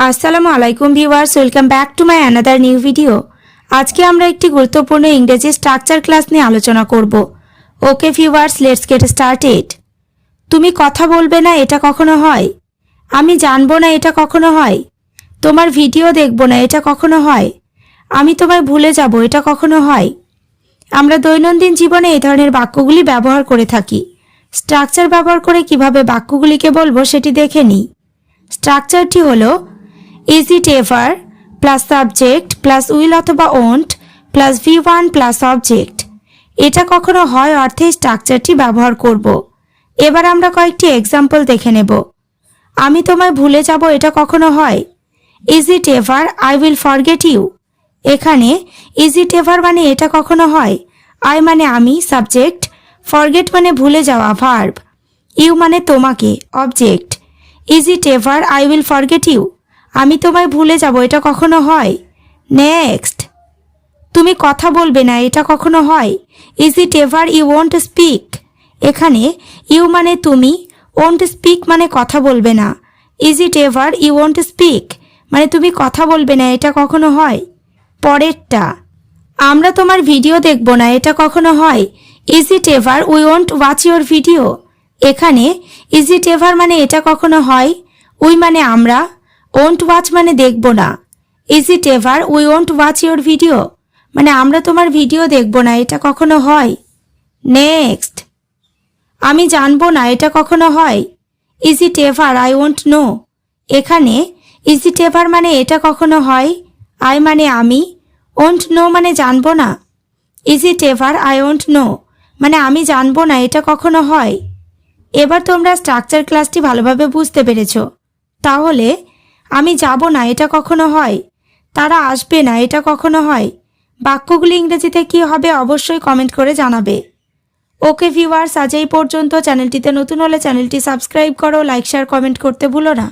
আসসালামু আলাইকুম viewers, welcome back to my another new video. আজকে আমরা একটি গুরুত্বপূর্ণ ইংরেজি স্ট্রাকচার ক্লাস নিয়ে আলোচনা করব। Okay viewers, let's get started. তুমি কথা বলবে না, এটা কখনো হয়? আমি জানবো না, এটা কখনো হয়? তোমার ভিডিও দেখব না, এটা কখনো হয়? আমি তোমায় ভুলে যাব, এটা কখনো হয়? আমরা দৈনন্দিন জীবনে এই ধরনের বাক্যগুলি ব্যবহার করে থাকি। স্ট্রাকচার ব্যবহার করে কিভাবে বাক্যগুলিকে বলবো সেটি দেখে নিই। স্ট্রাকচারটি হলো is it ever plus subject plus will অথবা won't plus V1 plus object. এটা কখনো হয় অর্থে স্ট্রাকচারটি ব্যবহার করব। এবার আমরা কয়েকটি এক্সাম্পল দেখে নেব। আমি তোমায় ভুলে যাব, এটা কখনো হয়? Is it ever I will forget you. এখানে ইজ ইট এভার মানে এটা কখনো হয়, আই মানে আমি সাবজেক্ট, ফরগেট মানে ভুলে যাওয়া ভার্ব, ইউ মানে তোমাকে object. Is it ever I will forget you, আমি তোমায় ভুলে যাব, এটা কখনো হয়? নেক্সট, তুমি কথা বলবে না, এটা কখনো হয়? Is it ever you won't speak. এখানে ইউ মানে তুমি, ওয়ন্ট স্পিক মানে কথা বলবে না। Is it ever you won't speak মানে তুমি কথা বলবে না, এটা কখনো হয়? পরেরটা, আমরা তোমার ভিডিও দেখব না, এটা কখনো হয়? Is it ever we won't watch your video. এখানে ইজ ইট এভার মানে এটা কখনো হয়, উই মানে আমরা, ওন্ট ওয়াচ মানে দেখব না। Is it ever we won't watch your video মানে আমরা তোমার ভিডিও দেখব না, এটা কখনো হয়? নেক্সট, আমি জানবো না, এটা কখনো হয়? Is it ever I won't know. এখানে ইজ ইট এভার মানে এটা কখনো হয়, আই মানে আমি, ওন্ট নো মানে জানবো না। Is it ever I won't know মানে আমি জানবো না, এটা কখনো হয়? এবার তোমরা স্ট্রাকচার ক্লাসটি ভালোভাবে বুঝতে পেরেছ। তাহলে আমি যাব না, এটা কখনো হয়? তারা আসবে না, এটা কখনো হয়? বাক্যগুলি ইংরেজিতে কি হবে অবশ্যই কমেন্ট করে জানাবে। ওকে ভিউয়ার্স, আজ এই পর্যন্ত। চ্যানেলটিতে নতুন হলে চ্যানেলটি সাবস্ক্রাইব করো, লাইক শেয়ার কমেন্ট করতে ভুলো না।